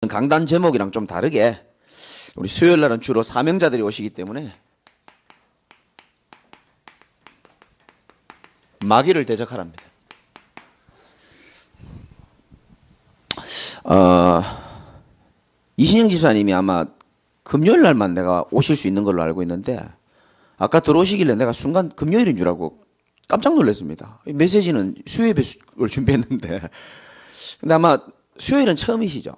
강단 제목이랑 좀 다르게 우리 수요일 날은 주로 사명자들이 오시기 때문에 마귀를 대적하랍니다. 이신영 집사님이 아마 금요일 날만 내가 오실 수 있는 걸로 알고 있는데 아까 들어오시길래 내가 순간 금요일인 줄 알고 깜짝 놀랐습니다. 메시지는 수요일 을 준비했는데 근데 아마 수요일은 처음이시죠?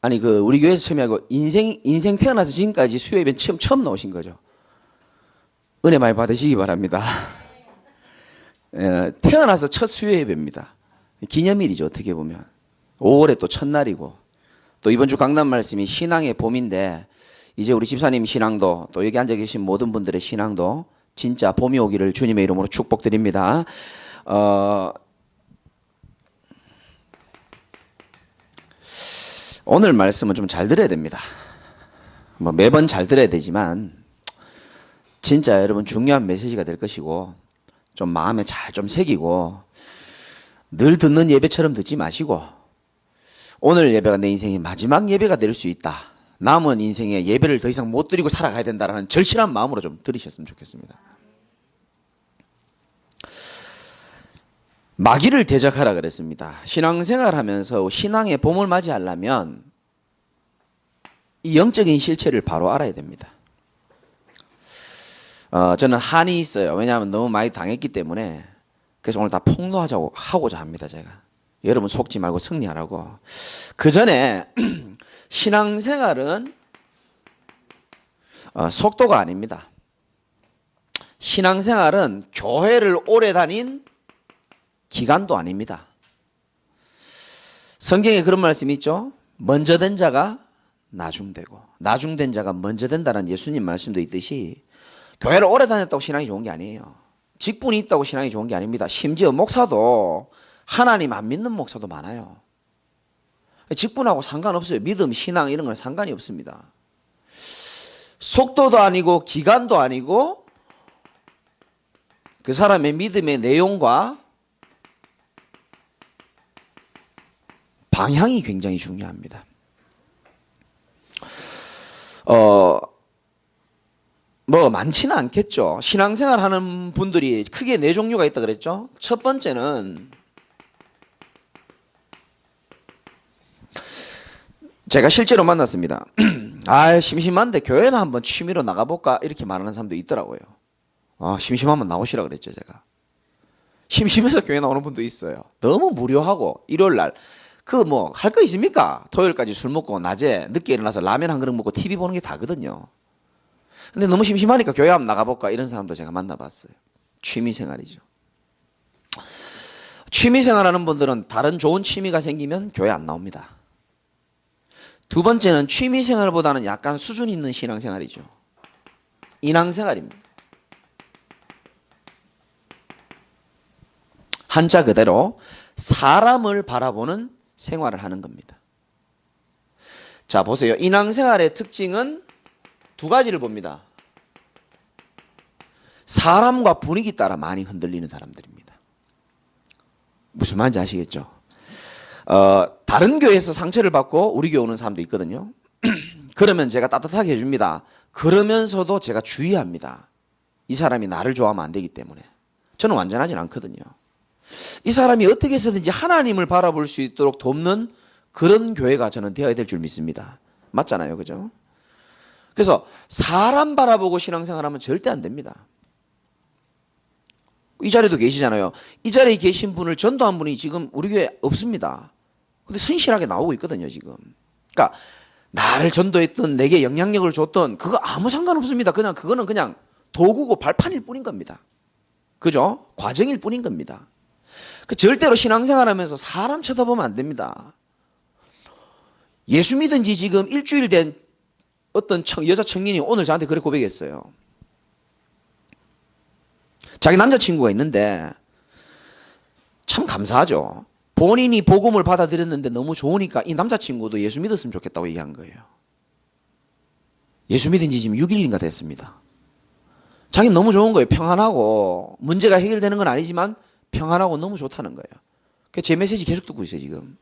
아니 우리 교회에서 처음이 아니고 인생 태어나서 지금까지 수요 예배 처음 나오신 거죠. 은혜 많이 받으시기 바랍니다. 태어나서 첫 수요 예배입니다. 기념일이죠. 어떻게 보면 5월에 또 첫날이고 또 이번 주 강단 말씀이 신앙의 봄인데 이제 우리 집사님 신앙도 또 여기 앉아 계신 모든 분들의 신앙도 진짜 봄이 오기를 주님의 이름으로 축복드립니다. 오늘 말씀은 좀 잘 들어야 됩니다. 뭐 매번 잘 들어야 되지만 진짜 여러분 중요한 메시지가 될 것이고 좀 마음에 잘 좀 새기고 늘 듣는 예배처럼 듣지 마시고 오늘 예배가 내 인생의 마지막 예배가 될 수 있다. 남은 인생에 예배를 더 이상 못 드리고 살아가야 된다는 절실한 마음으로 좀 들으셨으면 좋겠습니다. 마귀를 대적하라 그랬습니다. 신앙생활 하면서 신앙의 봄을 맞이하려면 이 영적인 실체를 바로 알아야 됩니다. 저는 한이 있어요. 왜냐하면 너무 많이 당했기 때문에 그래서 오늘 다 하고자 합니다. 제가 여러분 속지 말고 승리하라고. 그 전에 신앙생활은 속도가 아닙니다. 신앙생활은 교회를 오래 다닌 기간도 아닙니다. 성경에 그런 말씀이 있죠. 먼저 된 자가 나중되고 나중된 자가 먼저 된다는 예수님 말씀도 있듯이 교회를 오래 다녔다고 신앙이 좋은 게 아니에요. 직분이 있다고 신앙이 좋은 게 아닙니다. 심지어 목사도 하나님 안 믿는 목사도 많아요. 직분하고 상관없어요. 믿음, 신앙 이런 건 상관이 없습니다. 속도도 아니고 기간도 아니고 그 사람의 믿음의 내용과 방향이 굉장히 중요합니다. 뭐 많지는 않겠죠. 신앙생활 하는 분들이 크게 네 종류가 있다 그랬죠. 첫 번째는 제가 실제로 만났습니다. 심심한데 교회나 한번 취미로 나가볼까 이렇게 말하는 사람도 있더라고요. 심심하면 나오시라 그랬죠. 제가 심심해서 교회 나오는 분도 있어요. 너무 무료하고 일요일날 할 거 있습니까? 토요일까지 술 먹고 낮에 늦게 일어나서 라면 한 그릇 먹고 TV 보는 게 다거든요. 근데 너무 심심하니까 교회 한번 나가볼까 이런 사람도 제가 만나봤어요. 취미생활이죠. 취미생활하는 분들은 다른 좋은 취미가 생기면 교회 안 나옵니다. 두 번째는 취미생활보다는 약간 수준 있는 신앙생활이죠. 인앙생활입니다. 한자 그대로 사람을 바라보는 생활을 하는 겁니다. 자, 보세요. 인앙생활의 특징은 두 가지를 봅니다. 사람과 분위기 따라 많이 흔들리는 사람들입니다. 무슨 말인지 아시겠죠? 다른 교회에서 상처를 받고 우리 교회 오는 사람도 있거든요. 그러면 제가 따뜻하게 해줍니다. 그러면서도 제가 주의합니다. 이 사람이 나를 좋아하면 안 되기 때문에. 저는 완전하진 않거든요. 이 사람이 어떻게 해서든지 하나님을 바라볼 수 있도록 돕는 그런 교회가 저는 되어야 될 줄 믿습니다. 맞잖아요. 그죠? 그래서 사람 바라보고 신앙생활하면 절대 안 됩니다. 이 자리에도 계시잖아요. 이 자리에 계신 분을 전도한 분이 지금 우리 교회에 없습니다. 근데 성실하게 나오고 있거든요. 지금. 그러니까 나를 전도했던 내게 영향력을 줬던 그거 아무 상관없습니다. 그거는 그냥 도구고 발판일 뿐인 겁니다. 그죠? 과정일 뿐인 겁니다. 절대로 신앙생활하면서 사람 쳐다보면 안 됩니다. 예수 믿은 지 지금 일주일 된 어떤 여자 청년이 오늘 저한테 그렇게 고백했어요. 자기 남자친구가 있는데 참 감사하죠. 본인이 복음을 받아들였는데 너무 좋으니까 이 남자친구도 예수 믿었으면 좋겠다고 얘기한 거예요. 예수 믿은 지 지금 6일인가 됐습니다. 자기는 너무 좋은 거예요. 평안하고 문제가 해결되는 건 아니지만 평안하고 너무 좋다는 거예요. 그래서 제 메시지 계속 듣고 있어요 지금.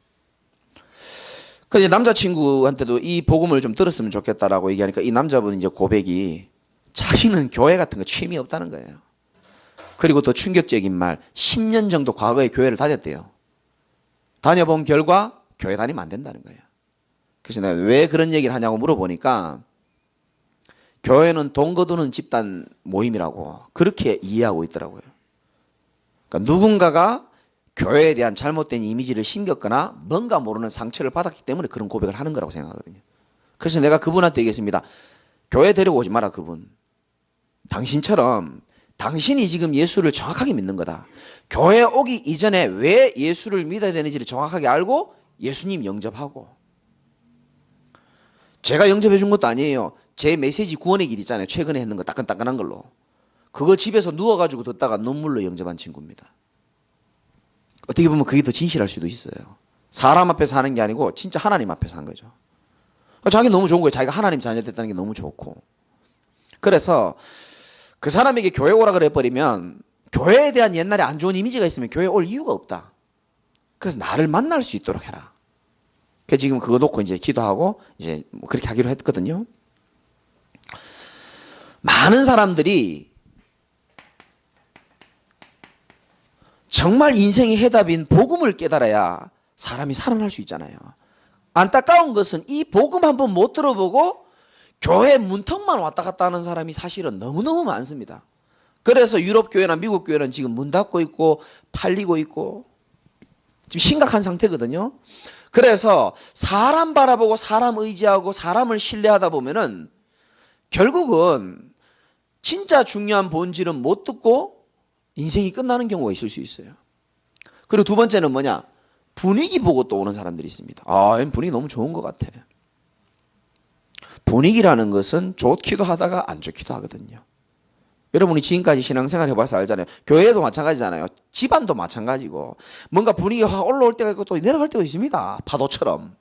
근데 남자친구한테도 이 복음을 좀 들었으면 좋겠다라고 얘기하니까 이 남자분 이제 고백이 자신은 교회 같은 거 취미 없다는 거예요. 그리고 더 충격적인 말, 10년 정도 과거에 교회를 다녔대요. 다녀본 결과 교회 다니면 안 된다는 거예요. 그래서 내가 왜 그런 얘기를 하냐고 물어보니까 교회는 돈 거두는 집단 모임이라고 그렇게 이해하고 있더라고요. 그러니까 누군가가 교회에 대한 잘못된 이미지를 심겼거나 뭔가 모르는 상처를 받았기 때문에 그런 고백을 하는 거라고 생각하거든요. 그래서 내가 그분한테 얘기했습니다. 교회 데리고 오지 마라 그분. 당신처럼 당신이 지금 예수를 정확하게 믿는 거다. 교회 오기 이전에 왜 예수를 믿어야 되는지를 정확하게 알고 예수님 영접하고. 제가 영접해 준 것도 아니에요. 제 메시지 구원의 길 있잖아요. 최근에 했는 거 따끈따끈한 걸로. 그거 집에서 누워가지고 듣다가 눈물로 영접한 친구입니다. 어떻게 보면 그게 더 진실할 수도 있어요. 사람 앞에서 하는 게 아니고 진짜 하나님 앞에서 한 거죠. 자기 너무 좋은 거예요. 자기가 하나님 자녀 됐다는 게 너무 좋고. 그래서 그 사람에게 교회 오라 그래 버리면 교회에 대한 옛날에 안 좋은 이미지가 있으면 교회 올 이유가 없다. 그래서 나를 만날 수 있도록 해라. 그래서 지금 그거 놓고 이제 기도하고 이제 뭐 그렇게 하기로 했거든요. 많은 사람들이 정말 인생의 해답인 복음을 깨달아야 사람이 살아날 수 있잖아요. 안타까운 것은 이 복음 한번 못 들어보고 교회 문턱만 왔다 갔다 하는 사람이 사실은 너무너무 많습니다. 그래서 유럽 교회나 미국 교회는 지금 문 닫고 있고 팔리고 있고 지금 심각한 상태거든요. 그래서 사람 바라보고 사람 의지하고 사람을 신뢰하다 보면은 결국은 진짜 중요한 본질은 못 듣고 인생이 끝나는 경우가 있을 수 있어요. 그리고 두 번째는 뭐냐? 분위기 보고 또 오는 사람들이 있습니다. 아, 분위기 너무 좋은 것 같아. 분위기라는 것은 좋기도 하다가 안 좋기도 하거든요. 여러분이 지금까지 신앙생활 해봐서 알잖아요. 교회도 마찬가지잖아요. 집안도 마찬가지고 뭔가 분위기가 확 올라올 때가 있고 또 내려갈 때가 있습니다. 파도처럼.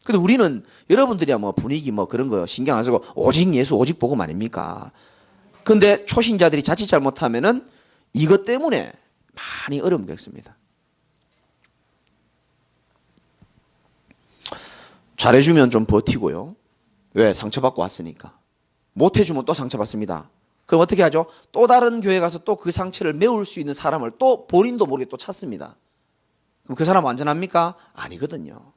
근데 우리는 여러분들이야 뭐 분위기 뭐 그런 거 신경 안 쓰고 오직 예수 오직 복음 아닙니까? 근데 초신자들이 자칫 잘못하면은 이것 때문에 많이 어려움을 겪습니다. 잘해주면 좀 버티고요. 왜? 상처받고 왔으니까. 못해주면 또 상처받습니다. 그럼 어떻게 하죠? 또 다른 교회 가서 또 그 상처를 메울 수 있는 사람을 또 본인도 모르게 또 찾습니다. 그럼 그 사람 완전합니까? 아니거든요.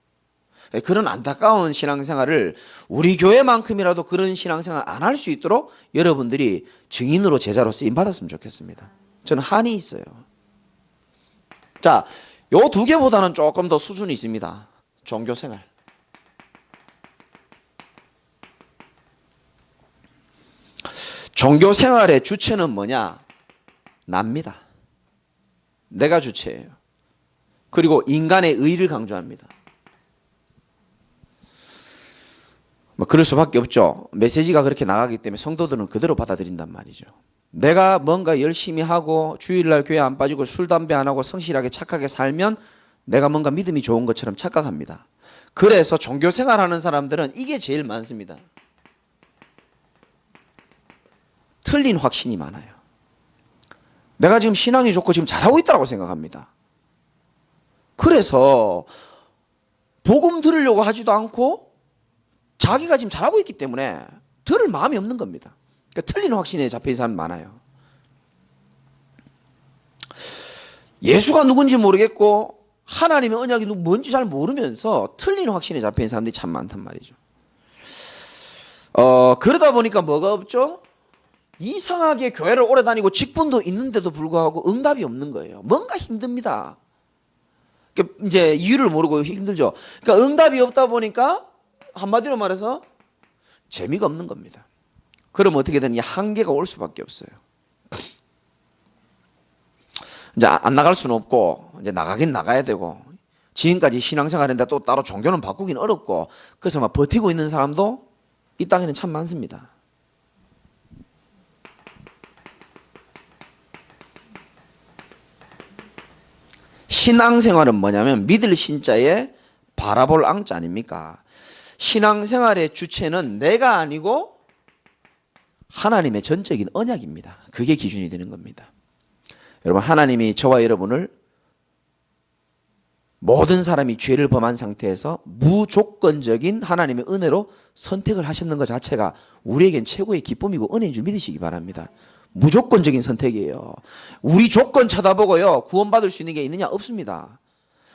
그런 안타까운 신앙생활을 우리 교회만큼이라도 그런 신앙생활 안 할 수 있도록 여러분들이 증인으로 제자로 쓰임 받았으면 좋겠습니다. 저는 한이 있어요. 자, 요 두 개보다는 조금 더 수준이 있습니다. 종교생활. 종교생활의 주체는 뭐냐? 납니다. 내가 주체예요. 그리고 인간의 의를 강조합니다. 뭐 그럴 수밖에 없죠. 메시지가 그렇게 나가기 때문에 성도들은 그대로 받아들인단 말이죠. 내가 뭔가 열심히 하고 주일날 교회 안 빠지고 술 담배 안 하고 성실하게 착하게 살면 내가 뭔가 믿음이 좋은 것처럼 착각합니다. 그래서 종교생활하는 사람들은 이게 제일 많습니다. 틀린 확신이 많아요. 내가 지금 신앙이 좋고 지금 잘하고 있다고 생각합니다. 그래서 복음 들으려고 하지도 않고 자기가 지금 잘하고 있기 때문에 들을 마음이 없는 겁니다. 그러니까 틀린 확신에 잡힌 사람이 많아요. 예수가 누군지 모르겠고 하나님의 언약이 뭔지 잘 모르면서 틀린 확신에 잡힌 사람들이 참 많단 말이죠. 그러다 보니까 뭐가 없죠? 이상하게 교회를 오래 다니고 직분도 있는데도 불구하고 응답이 없는 거예요. 뭔가 힘듭니다. 이제 이유를 모르고 힘들죠. 그러니까 응답이 없다 보니까 한마디로 말해서 재미가 없는 겁니다. 그럼 어떻게 되느냐? 한계가 올 수밖에 없어요. 이제 안 나갈 수는 없고 이제 나가긴 나가야 되고 지금까지 신앙생활했는데 또 따로 종교는 바꾸긴 어렵고 그래서 막 버티고 있는 사람도 이 땅에는 참 많습니다. 신앙생활은 뭐냐면 믿을 신자에 바라볼 앙자 아닙니까? 신앙생활의 주체는 내가 아니고 하나님의 전적인 언약입니다. 그게 기준이 되는 겁니다. 여러분 하나님이 저와 여러분을 모든 사람이 죄를 범한 상태에서 무조건적인 하나님의 은혜로 선택을 하셨는 것 자체가 우리에겐 최고의 기쁨이고 은혜인 줄 믿으시기 바랍니다. 무조건적인 선택이에요. 우리 조건 쳐다보고요 구원받을 수 있는 게 있느냐? 없습니다.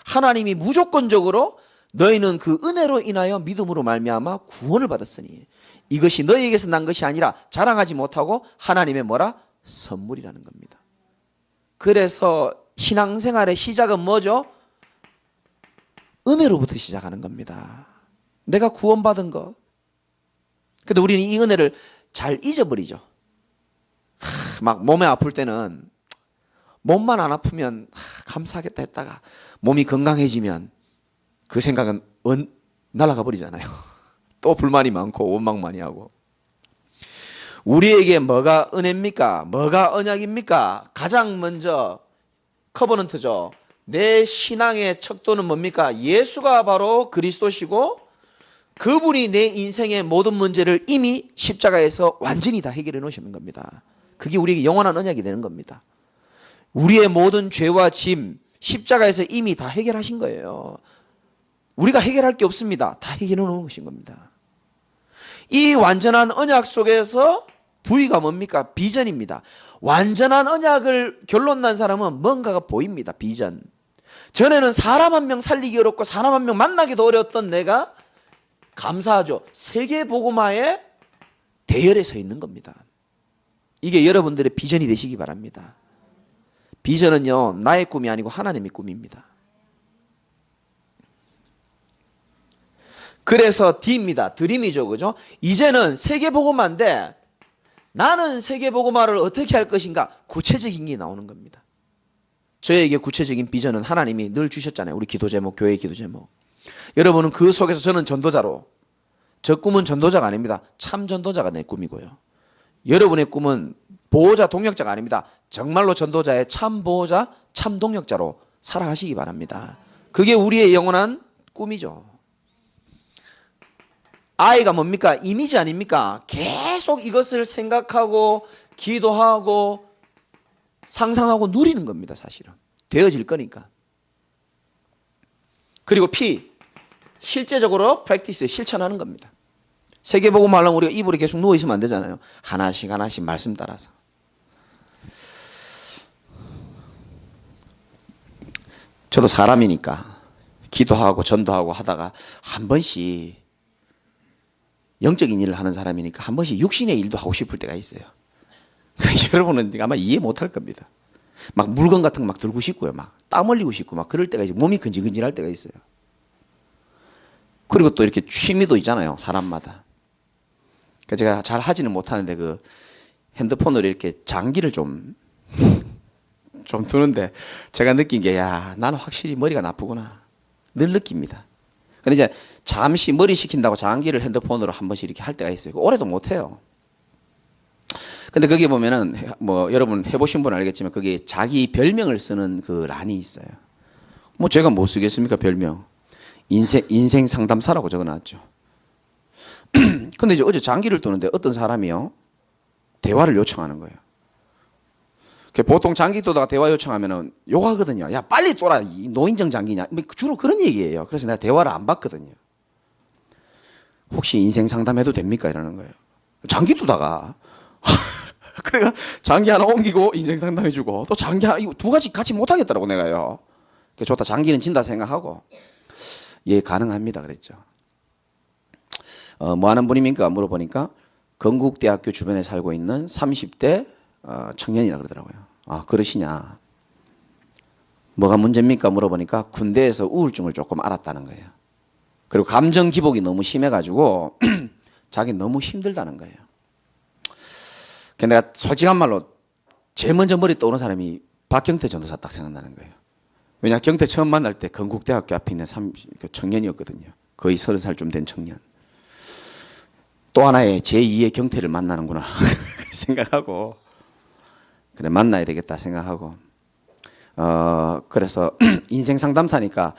하나님이 무조건적으로 너희는 그 은혜로 인하여 믿음으로 말미암아 구원을 받았으니 이것이 너희에게서 난 것이 아니라 자랑하지 못하고 하나님의 뭐라? 선물이라는 겁니다. 그래서 신앙생활의 시작은 뭐죠? 은혜로부터 시작하는 겁니다. 내가 구원받은 것. 근데 우리는 이 은혜를 잘 잊어버리죠. 막 몸이 아플 때는 몸만 안 아프면 감사하겠다 했다가 몸이 건강해지면 그 생각은 날아가 버리잖아요. 또 불만이 많고 원망 많이 하고. 우리에게 뭐가 은혜입니까? 뭐가 언약입니까? 가장 먼저 커버넌트죠. 내 신앙의 척도는 뭡니까? 예수가 바로 그리스도시고 그분이 내 인생의 모든 문제를 이미 십자가에서 완전히 다 해결해 놓으시는 겁니다. 그게 우리에게 영원한 언약이 되는 겁니다. 우리의 모든 죄와 짐 십자가에서 이미 다 해결하신 거예요. 우리가 해결할 게 없습니다. 다 해결해 놓은 것인 겁니다. 이 완전한 언약 속에서 V가 뭡니까? 비전입니다. 완전한 언약을 결론 난 사람은 뭔가가 보입니다. 비전. 전에는 사람 한 명 살리기 어렵고 사람 한 명 만나기도 어려웠던 내가 감사하죠. 세계복음화의 대열에 서 있는 겁니다. 이게 여러분들의 비전이 되시기 바랍니다. 비전은요 나의 꿈이 아니고 하나님의 꿈입니다. 그래서 D입니다. 드림이죠. 그죠? 이제는 세계복음화인데 나는 세계복음화를 어떻게 할 것인가? 구체적인 게 나오는 겁니다. 저에게 구체적인 비전은 하나님이 늘 주셨잖아요. 우리 기도 제목, 교회 기도 제목. 여러분은 그 속에서 저는 전도자로, 저 꿈은 전도자가 아닙니다. 참 전도자가 내 꿈이고요. 여러분의 꿈은 보호자, 동역자가 아닙니다. 정말로 전도자의 참 보호자, 참 동역자로 살아가시기 바랍니다. 그게 우리의 영원한 꿈이죠. 아이가 뭡니까? 이미지 아닙니까? 계속 이것을 생각하고 기도하고 상상하고 누리는 겁니다. 사실은 되어질 거니까. 그리고 P, 실제적으로 프랙티스, 실천하는 겁니다. 세계복음 하려면 우리가 이불에 계속 누워있으면 안 되잖아요. 하나씩 하나씩 말씀 따라서. 저도 사람이니까 기도하고 전도하고 하다가 한 번씩 영적인 일을 하는 사람이니까 한 번씩 육신의 일도 하고 싶을 때가 있어요. 여러분은 아마 이해 못할 겁니다. 막 물건 같은 거 막 들고 싶고요. 막 땀 흘리고 싶고 막 그럴 때가 있어요. 몸이 근질근질할 때가 있어요. 그리고 또 이렇게 취미도 있잖아요. 사람마다. 제가 잘 하지는 못하는데 그 핸드폰으로 이렇게 장기를 좀 두는데 제가 느낀 게 야, 나는 확실히 머리가 나쁘구나. 늘 느낍니다. 근데 이제 잠시 머리 식힌다고 장기를 핸드폰으로 한 번씩 이렇게 할 때가 있어요. 오래도 못 해요. 근데 거기 보면은 뭐 여러분 해보신 분은 알겠지만 거기에 자기 별명을 쓰는 그 란이 있어요. 뭐 제가 뭐 쓰겠습니까? 별명. 인생 상담사라고 적어놨죠. 근데 이제 어제 장기를 두는데 어떤 사람이요 대화를 요청하는 거예요. 보통 장기 두다가 대화 요청하면은 욕하거든요. 야 빨리 둬라, 이 노인정 장기냐. 주로 그런 얘기예요. 그래서 내가 대화를 안 받거든요. 혹시 인생 상담해도 됩니까? 이러는 거예요. 장기 두다가 그러니까 장기 하나 옮기고 인생 상담해주고 또 장기 하나, 이거 두 가지 같이 못하겠더라고 내가요. 좋다, 장기는 진다 생각하고 예 가능합니다 그랬죠. 뭐 하는 분입니까? 물어보니까 건국대학교 주변에 살고 있는 30대 청년이라 그러더라고요. 아 그러시냐. 뭐가 문제입니까? 물어보니까 군대에서 우울증을 조금 앓았다는 거예요. 그리고 감정 기복이 너무 심해가지고 자기 너무 힘들다는 거예요. 내가 솔직한 말로 제일 먼저 머리 떠오르는 사람이 박경태 전도사 딱 생각나는 거예요. 왜냐 경태 처음 만날 때 건국대학교 앞에 있는 청년이었거든요. 거의 30살쯤 된 청년. 또 하나의 제2의 경태를 만나는구나 생각하고 그래 만나야 되겠다 생각하고 그래서 인생 상담사니까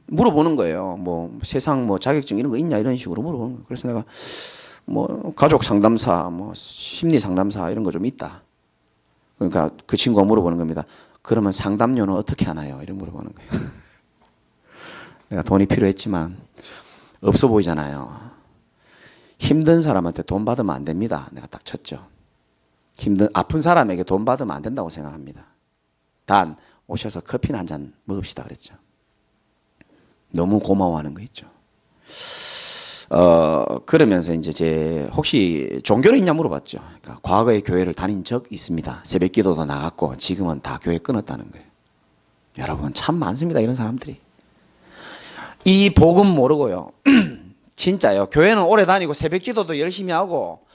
물어보는 거예요. 뭐 세상 뭐 자격증 이런 거 있냐 이런 식으로 물어보는 거예요. 그래서 내가 뭐 가족 상담사, 뭐 심리 상담사 이런 거 좀 있다. 그러니까 그 친구가 물어보는 겁니다. 그러면 상담료는 어떻게 하나요? 이런 물어보는 거예요. 내가 돈이 필요했지만 없어 보이잖아요. 힘든 사람한테 돈 받으면 안 됩니다. 내가 딱 쳤죠. 아픈 사람에게 돈 받으면 안 된다고 생각합니다. 단 오셔서 커피나 한 잔 먹읍시다 그랬죠. 너무 고마워하는 거 있죠. 그러면서 이제 혹시 종교는 있냐 물어봤죠. 그러니까 과거에 교회를 다닌 적 있습니다. 새벽 기도도 나갔고 지금은 다 교회 끊었다는 거예요. 여러분 참 많습니다. 이런 사람들이. 이 복음 모르고요. 진짜요. 교회는 오래 다니고 새벽 기도도 열심히 하고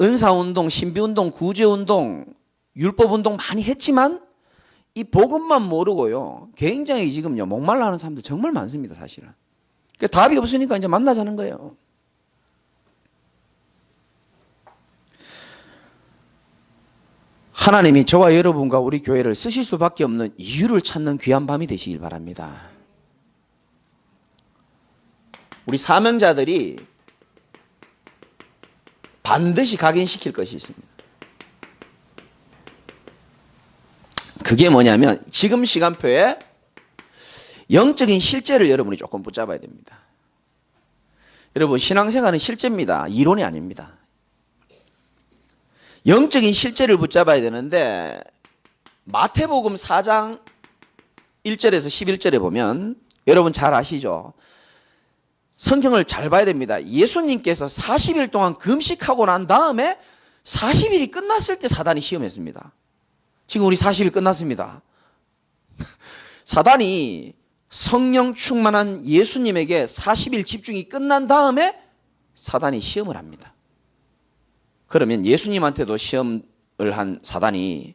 은사운동, 신비운동, 구제운동, 율법운동 많이 했지만 이 복음만 모르고요. 굉장히 지금요. 목말라 하는 사람들 정말 많습니다. 사실은. 그러니까 답이 없으니까 이제 만나자는 거예요. 하나님이 저와 여러분과 우리 교회를 쓰실 수밖에 없는 이유를 찾는 귀한 밤이 되시길 바랍니다. 우리 사명자들이 반드시 각인시킬 것이 있습니다. 그게 뭐냐면 지금 시간표에 영적인 실제를 여러분이 조금 붙잡아야 됩니다. 여러분 신앙생활은 실제입니다. 이론이 아닙니다. 영적인 실제를 붙잡아야 되는데 마태복음 4장 1절에서 11절에 보면 여러분 잘 아시죠? 성경을 잘 봐야 됩니다. 예수님께서 40일 동안 금식하고 난 다음에 40일이 끝났을 때 사단이 시험했습니다. 지금 우리 40일 끝났습니다. 사단이 성령 충만한 예수님에게 40일 집중이 끝난 다음에 사단이 시험을 합니다. 그러면 예수님한테도 시험을 한 사단이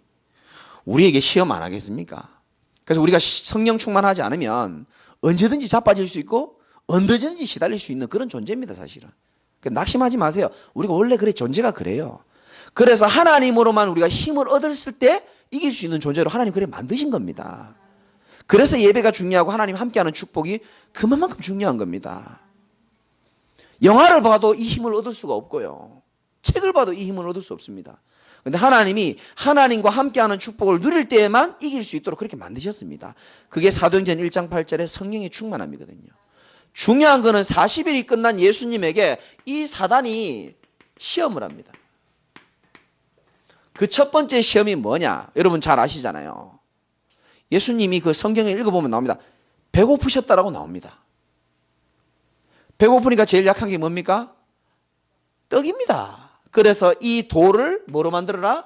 우리에게 시험 안 하겠습니까? 그래서 우리가 성령 충만하지 않으면 언제든지 자빠질 수 있고 언제든지 시달릴 수 있는 그런 존재입니다. 사실은. 낙심하지 마세요. 우리가 원래 존재가 그래요. 그래서 하나님으로만 우리가 힘을 얻었을 때 이길 수 있는 존재로 하나님 그래 만드신 겁니다. 그래서 예배가 중요하고 하나님 함께하는 축복이 그만큼 중요한 겁니다. 영화를 봐도 이 힘을 얻을 수가 없고요. 책을 봐도 이 힘을 얻을 수 없습니다. 그런데 하나님이 하나님과 함께하는 축복을 누릴 때에만 이길 수 있도록 그렇게 만드셨습니다. 그게 사도행전 1장 8절의 성령의 충만함이거든요. 중요한 거는 40일이 끝난 예수님에게 이 사단이 시험을 합니다. 그 첫 번째 시험이 뭐냐? 여러분 잘 아시잖아요. 예수님이 그 성경에 읽어보면 나옵니다. 배고프셨다라고 나옵니다. 배고프니까 제일 약한 게 뭡니까? 떡입니다. 그래서 이 돌을 뭐로 만들어라?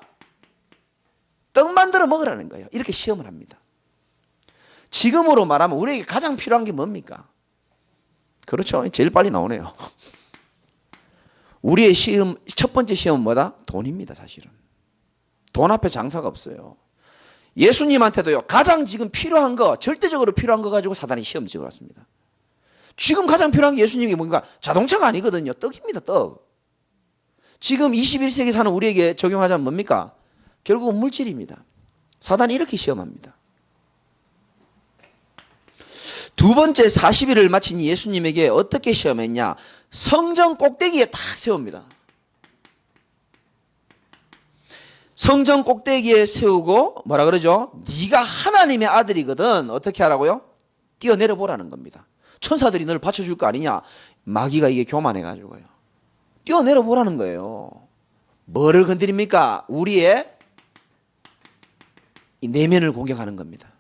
떡 만들어 먹으라는 거예요. 이렇게 시험을 합니다. 지금으로 말하면 우리에게 가장 필요한 게 뭡니까? 그렇죠. 제일 빨리 나오네요. 우리의 시험, 첫 번째 시험은 뭐다? 돈입니다. 사실은. 돈 앞에 장사가 없어요. 예수님한테도요. 가장 지금 필요한 거, 절대적으로 필요한 거 가지고 사단이 시험 찍어왔습니다. 지금 가장 필요한 게 예수님이 뭔가 자동차가 아니거든요. 떡입니다. 떡. 지금 21세기 사는 우리에게 적용하자면 뭡니까? 결국은 물질입니다. 사단이 이렇게 시험합니다. 두 번째 40일을 마친 예수님에게 어떻게 시험했냐? 성전 꼭대기에 딱 세웁니다. 성전 꼭대기에 세우고 뭐라 그러죠? 네가 하나님의 아들이거든. 어떻게 하라고요? 뛰어내려 보라는 겁니다. 천사들이 너를 받쳐줄 거 아니냐? 마귀가 이게 교만해가지고요. 뛰어내려 보라는 거예요. 뭐를 건드립니까? 우리의 이 내면을 공격하는 겁니다.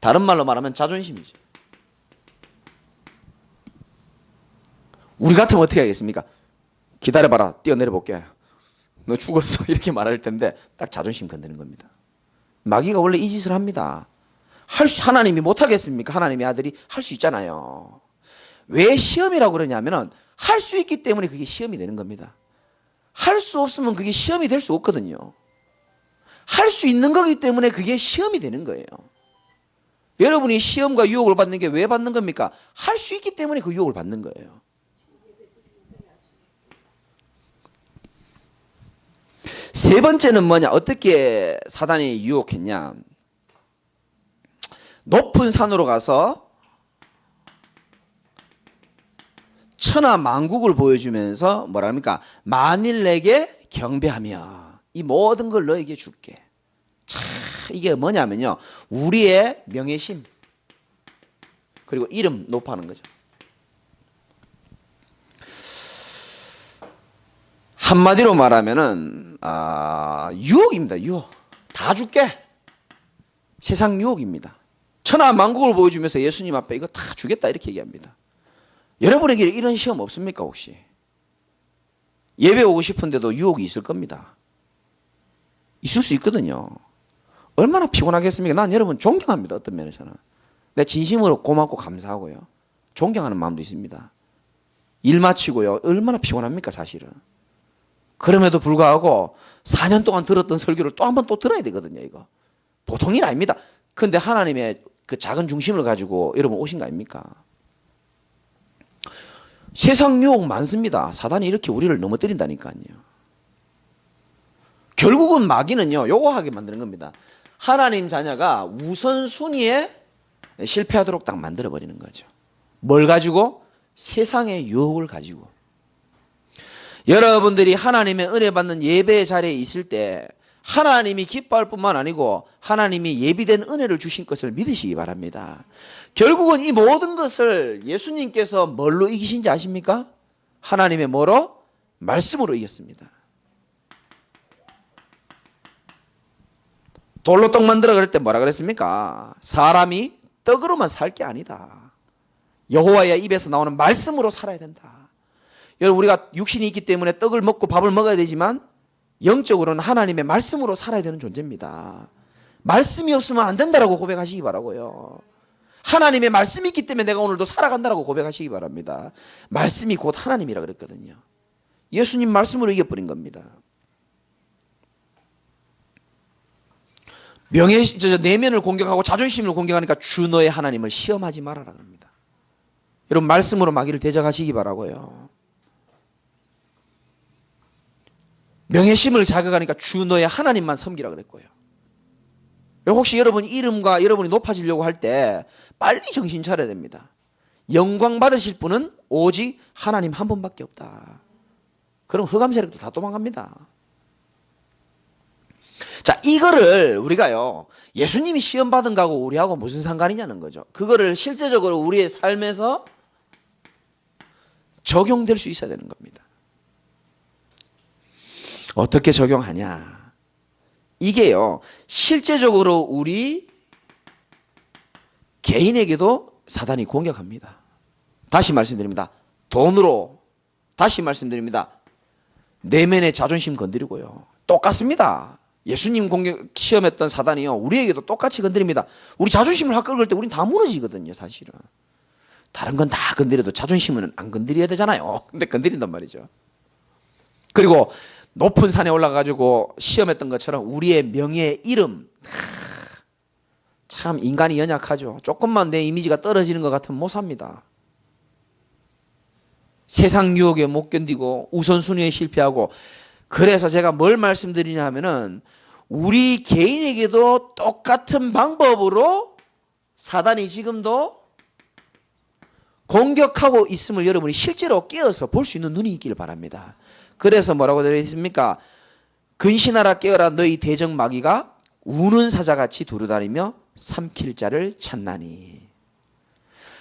다른 말로 말하면 자존심이죠. 우리 같으면 어떻게 하겠습니까? 기다려봐라. 뛰어내려 볼게. 너 죽었어. 이렇게 말할 텐데 딱 자존심 건드는 겁니다. 마귀가 원래 이 짓을 합니다. 하나님이 못하겠습니까? 하나님의 아들이 할 수 있잖아요. 왜 시험이라고 그러냐면은 할 수 있기 때문에 그게 시험이 되는 겁니다. 할 수 없으면 그게 시험이 될 수 없거든요. 할 수 있는 거기 때문에 그게 시험이 되는 거예요. 여러분이 시험과 유혹을 받는 게 왜 받는 겁니까? 할 수 있기 때문에 그 유혹을 받는 거예요. 세 번째는 뭐냐? 어떻게 사단이 유혹했냐? 높은 산으로 가서 천하 만국을 보여주면서 뭐라 합니까? 만일 내게 경배하며 이 모든 걸 너에게 줄게. 참 이게 뭐냐면요. 우리의 명예심. 그리고 이름 높아하는 거죠. 한마디로 말하면은 유혹입니다. 유혹. 다 줄게. 세상 유혹입니다. 천하만국을 보여주면서 예수님 앞에 이거 다 주겠다 이렇게 얘기합니다. 여러분에게 이런 시험 없습니까 혹시? 예배 오고 싶은데도 유혹이 있을 겁니다. 있을 수 있거든요. 얼마나 피곤하겠습니까? 난 여러분 존경합니다. 어떤 면에서는. 내 진심으로 고맙고 감사하고요. 존경하는 마음도 있습니다. 일 마치고요. 얼마나 피곤합니까 사실은. 그럼에도 불구하고 4년 동안 들었던 설교를 또 한 번 또 들어야 되거든요. 이거 보통 일 아닙니다. 그런데 하나님의 그 작은 중심을 가지고 여러분 오신 거 아닙니까? 세상 유혹 많습니다. 사단이 이렇게 우리를 넘어뜨린다니까요. 결국은 마귀는요 요거 하게 만드는 겁니다. 하나님 자녀가 우선순위에 실패하도록 딱 만들어버리는 거죠. 뭘 가지고? 세상의 유혹을 가지고. 여러분들이 하나님의 은혜 받는 예배의 자리에 있을 때 하나님이 기뻐할 뿐만 아니고 하나님이 예비된 은혜를 주신 것을 믿으시기 바랍니다. 결국은 이 모든 것을 예수님께서 뭘로 이기신지 아십니까? 하나님의 뭐로? 말씀으로 이겼습니다. 돌로 떡 만들어 그럴 때 뭐라 그랬습니까? 사람이 떡으로만 살 게 아니다. 여호와의 입에서 나오는 말씀으로 살아야 된다. 여러분 우리가 육신이 있기 때문에 떡을 먹고 밥을 먹어야 되지만 영적으로는 하나님의 말씀으로 살아야 되는 존재입니다. 말씀이 없으면 안 된다라고 고백하시기 바라고요. 하나님의 말씀이 있기 때문에 내가 오늘도 살아간다라고 고백하시기 바랍니다. 말씀이 곧 하나님이라 그랬거든요. 예수님 말씀으로 이겨버린 겁니다. 내면을 공격하고 자존심을 공격하니까 주 너의 하나님을 시험하지 말아라 그럽니다. 여러분 말씀으로 마귀를 대적하시기 바라고요. 명예심을 자극하니까 주 너의 하나님만 섬기라 그랬고요. 혹시 여러분 이름과 여러분이 높아지려고 할 때 빨리 정신 차려야 됩니다. 영광 받으실 분은 오직 하나님 한 분밖에 없다. 그럼 흑암 세력도 다 도망갑니다. 자, 이거를 우리가요 예수님이 시험 받은 거하고 우리하고 무슨 상관이냐는 거죠. 그거를 실제적으로 우리의 삶에서 적용될 수 있어야 되는 겁니다. 어떻게 적용하냐? 이게요 실제적으로 우리 개인에게도 사단이 공격합니다. 다시 말씀드립니다. 돈으로, 다시 말씀드립니다. 내면의 자존심 건드리고요. 똑같습니다. 예수님 공격 시험했던 사단이요 우리에게도 똑같이 건드립니다. 우리 자존심을 확 긁을 때 우린 다 무너지거든요. 사실은 다른 건 다 건드려도 자존심은 안 건드려야 되잖아요. 근데 건드린단 말이죠. 그리고 높은 산에 올라가지고 시험했던 것처럼 우리의 명예, 이름, 참 인간이 연약하죠. 조금만 내 이미지가 떨어지는 것 같으면 못 삽니다. 세상 유혹에 못 견디고 우선순위에 실패하고. 그래서 제가 뭘 말씀드리냐 하면은 우리 개인에게도 똑같은 방법으로 사단이 지금도 공격하고 있음을 여러분이 실제로 깨어서 볼 수 있는 눈이 있기를 바랍니다. 그래서 뭐라고 되어 있습니까? 근신하라 깨어라 너희 대적 마귀가 우는 사자같이 두루다니며 삼킬 자를 찾나니.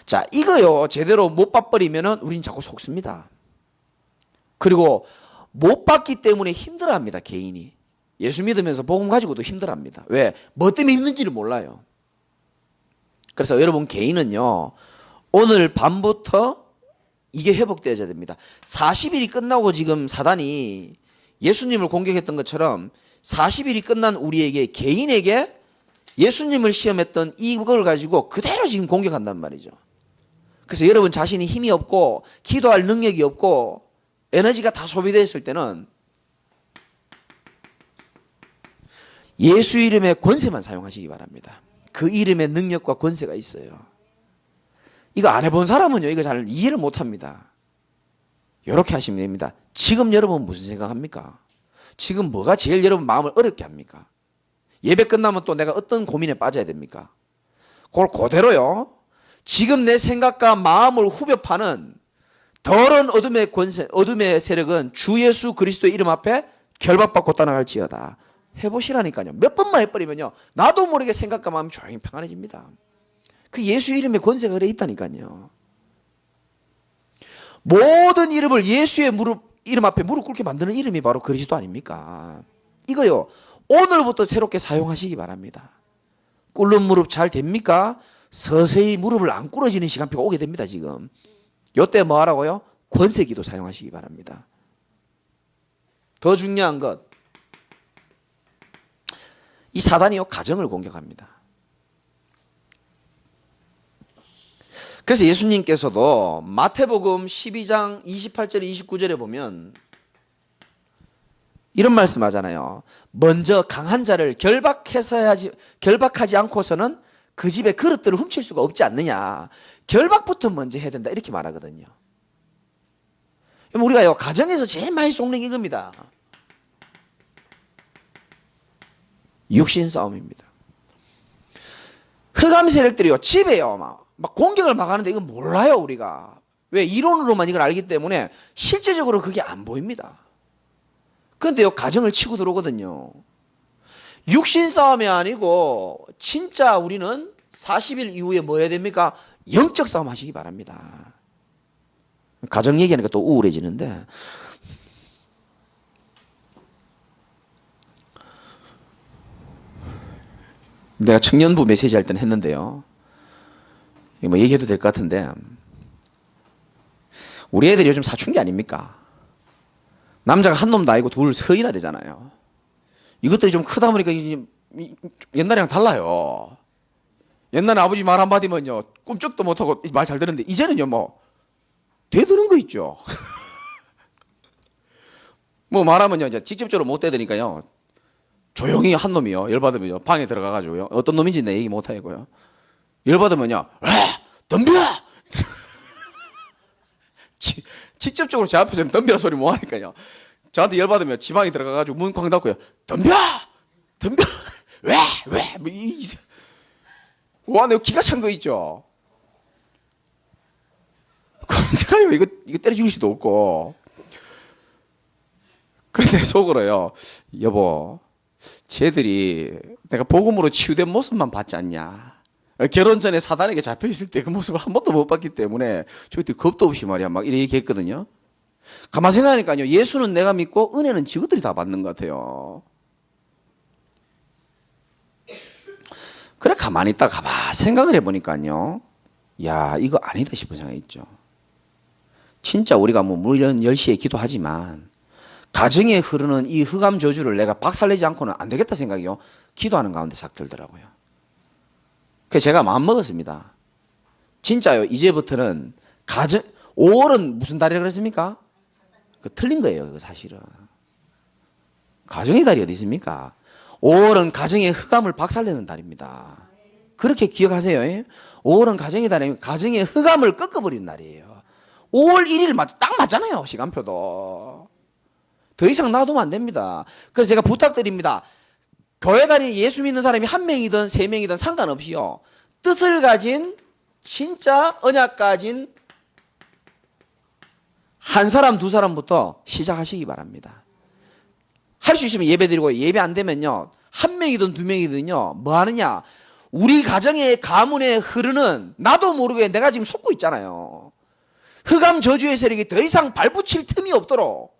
자, 이거요 제대로 못 봐버리면은 우린 자꾸 속습니다. 그리고 못 봤기 때문에 힘들어합니다. 개인이 예수 믿으면서 복음 가지고도 힘들어합니다. 왜? 뭐 때문에 힘든지를 몰라요. 그래서 여러분 개인은요 오늘 밤부터 이게 회복되어야 됩니다. 40일이 끝나고 지금 사단이 예수님을 공격했던 것처럼 40일이 끝난 우리에게 개인에게 예수님을 시험했던 이걸 가지고 그대로 지금 공격한단 말이죠. 그래서 여러분 자신이 힘이 없고 기도할 능력이 없고 에너지가 다 소비되었을 때는 예수 이름의 권세만 사용하시기 바랍니다. 그 이름의 능력과 권세가 있어요. 이거 안 해본 사람은요 이거 잘 이해를 못합니다. 이렇게 하시면 됩니다. 지금 여러분 무슨 생각합니까? 지금 뭐가 제일 여러분 마음을 어렵게 합니까? 예배 끝나면 또 내가 어떤 고민에 빠져야 됩니까? 그걸 그대로요 지금 내 생각과 마음을 후벼 파는 더러운 어둠의 권세, 어둠의 세력은 주 예수 그리스도의 이름 앞에 결박받고 떠나갈지어다. 해보시라니까요. 몇 번만 해버리면요 나도 모르게 생각과 마음이 조용히 평안해집니다. 그 예수 이름에 권세가 그래 있다니까요. 모든 이름을 예수의 이름 앞에 무릎 꿇게 만드는 이름이 바로 그리스도 아닙니까? 이거요, 오늘부터 새롭게 사용하시기 바랍니다. 꿇는 무릎 잘 됩니까? 서서히 무릎을 안 꿇어지는 시간표가 오게 됩니다. 지금 요때 뭐 하라고요? 권세기도 사용하시기 바랍니다. 더 중요한 것, 이 사단이요, 가정을 공격합니다. 그래서 예수님께서도 마태복음 12장 28절 29절에 보면 이런 말씀 하잖아요. 먼저 강한 자를 결박하지 않고서는 그 집의 그릇들을 훔칠 수가 없지 않느냐. 결박부터 먼저 해야 된다, 이렇게 말하거든요. 우리가요, 가정에서 제일 많이 속는 게 이겁니다. 육신 싸움입니다. 흑암 세력들이요, 집에요 막 공격을 막 하는데 이건 몰라요. 우리가 왜? 이론으로만 이걸 알기 때문에 실제적으로 그게 안 보입니다. 그런데요, 가정을 치고 들어오거든요. 육신 싸움이 아니고 진짜 우리는 40일 이후에 뭐 해야 됩니까? 영적 싸움 하시기 바랍니다. 가정 얘기하니까 또 우울해지는데, 내가 청년부 메시지 할 때는 했는데요, 뭐 얘기해도 될 것 같은데, 우리 애들이 요즘 사춘기 아닙니까? 남자가 한 놈도 아니고 둘 서이나 되잖아요. 이것들이 좀 크다 보니까 옛날이랑 달라요. 옛날에 아버지 말 한마디면요, 꿈쩍도 못하고 말 잘 듣는데, 이제는요, 뭐 대드는 거 있죠. 뭐 말하면요, 이제 직접적으로 못 대드니까요, 조용히 한 놈이요, 열받으면요, 방에 들어가가지고요, 어떤 놈인지 내 얘기 못 하고요, 열받으면요, 왜? 덤벼! 직접적으로 제 앞에서는 덤벼라 소리 못 하니까요, 저한테 열받으면 지방에 들어가가지고 문 쾅 닫고요, 덤벼! 덤벼! 왜? 왜? 와, 내가 기가 찬 거 있죠? 내가 이거 때려 죽일 수도 없고. 근데 속으로요, 여보, 쟤들이 내가 복음으로 치유된 모습만 봤지 않냐. 결혼 전에 사단에게 잡혀있을 때 그 모습을 한 번도 못 봤기 때문에 저희들이 겁도 없이 말이야 막 이렇게 얘기했거든요. 가만 생각하니까요, 예수는 내가 믿고 은혜는 지구들이 다 받는 것 같아요. 그래 가만히 있다가 생각을 해보니까요, 야, 이거 아니다 싶은 생각이 있죠. 진짜 우리가 뭐 물론 10시에 기도하지만 가정에 흐르는 이 흑암 저주를 내가 박살내지 않고는 안 되겠다 생각이요, 기도하는 가운데 싹 들더라고요. 그래서 제가 마음먹었습니다. 진짜요, 이제부터는 5월은 무슨 달이라고 그랬습니까? 그 틀린 거예요, 그 사실은. 가정의 달이 어디 있습니까? 5월은 가정의 흑암을 박살내는 달입니다. 그렇게 기억하세요. 5월은 가정의 달이면 가정의 흑암을 꺾어버리는 날이에요. 5월 1일 딱 맞잖아요, 시간표도. 더 이상 놔두면 안 됩니다. 그래서 제가 부탁드립니다. 교회 다니는 예수 믿는 사람이 1명이든 3명이든 상관없이요, 뜻을 가진 진짜 언약 가진 한 사람 두 사람부터 시작하시기 바랍니다. 할 수 있으면 예배 드리고, 예배 안 되면요, 1명이든 2명이든요 뭐 하느냐, 우리 가정의 가문에 흐르는, 나도 모르게 내가 지금 속고 있잖아요, 흑암 저주의 세력이 더 이상 발붙일 틈이 없도록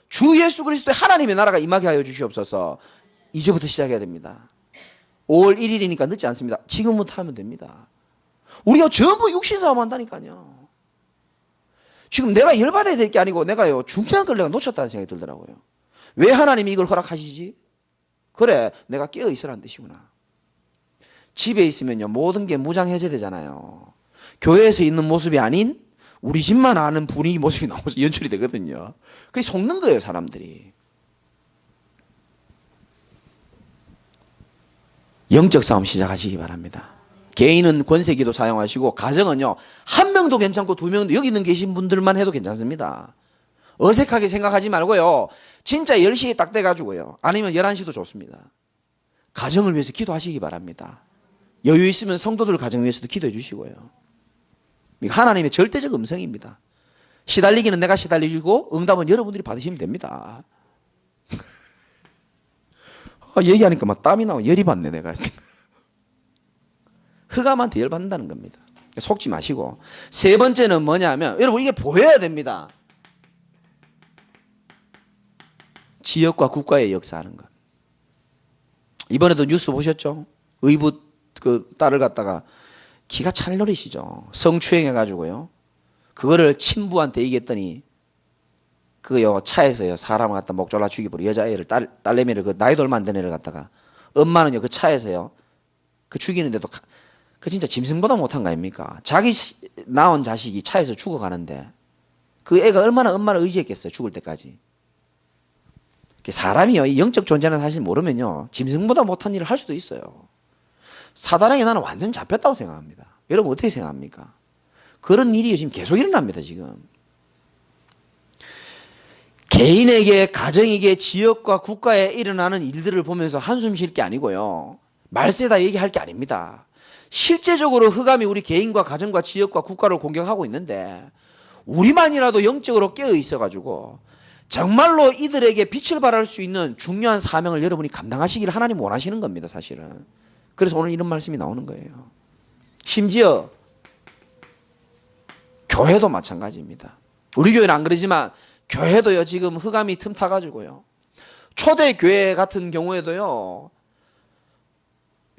주 예수 그리스도의 하나님의 나라가 임하게 하여 주시옵소서. 이제부터 시작해야 됩니다. 5월 1일이니까 늦지 않습니다. 지금부터 하면 됩니다. 우리가 전부 육신 싸움 한다니까요. 지금 내가 열받아야 될 게 아니고 내가요, 중요한 걸 내가 놓쳤다는 생각이 들더라고요. 왜 하나님이 이걸 허락하시지? 그래, 내가 깨어 있으라는 뜻이구나. 집에 있으면요, 모든 게 무장해제되잖아요. 교회에서 있는 모습이 아닌 우리 집만 아는 분위기 모습이 나오면서 연출이 되거든요. 그게 속는 거예요, 사람들이. 영적 싸움 시작하시기 바랍니다. 개인은 권세기도 사용하시고, 가정은요, 1명도 괜찮고 2명도, 여기 있는 계신 분들만 해도 괜찮습니다. 어색하게 생각하지 말고요, 진짜 10시에 딱 돼가지고요, 아니면 11시도 좋습니다. 가정을 위해서 기도하시기 바랍니다. 여유 있으면 성도들 가정 위해서도 기도해 주시고요. 하나님의 절대적 음성입니다. 시달리기는 내가 시달리고 응답은 여러분들이 받으시면 됩니다. 얘기하니까 막 땀이 나고 열이 받네 내가. 흑암한테 열받는다는 겁니다. 속지 마시고. 세 번째는 뭐냐면 여러분 이게 보여야 됩니다. 지역과 국가의 역사하는 것. 이번에도 뉴스 보셨죠? 의붓 그 딸을 갖다가 기가 찰 노릇이죠. 성추행해가지고요. 그거를 친부한테 얘기했더니 그요 차에서요 사람을 갖다 목 졸라 죽이버려. 여자애를 딸내미를 그 나이도 얼마 안 된 애를 갖다가 엄마는요 그 차에서요 그 죽이는데도 그 진짜 짐승보다 못한 거 아닙니까? 자기 낳은 자식이 차에서 죽어가는데 그 애가 얼마나 엄마를 의지했겠어요. 죽을 때까지. 사람이요 영적 존재는 사실 모르면요 짐승보다 못한 일을 할 수도 있어요. 사단에게 나는 완전 잡혔다고 생각합니다. 여러분 어떻게 생각합니까? 그런 일이 지금 계속 일어납니다. 지금 개인에게 가정에게 지역과 국가에 일어나는 일들을 보면서 한숨 쉴 게 아니고요 말세다 얘기할 게 아닙니다. 실제적으로 흑암이 우리 개인과 가정과 지역과 국가를 공격하고 있는데 우리만이라도 영적으로 깨어 있어가지고 정말로 이들에게 빛을 발할 수 있는 중요한 사명을 여러분이 감당하시기를 하나님 원하시는 겁니다. 사실은. 그래서 오늘 이런 말씀이 나오는 거예요. 심지어 교회도 마찬가지입니다. 우리 교회는 안 그러지만 교회도요 지금 흑암이 틈타가지고요 초대교회 같은 경우에도요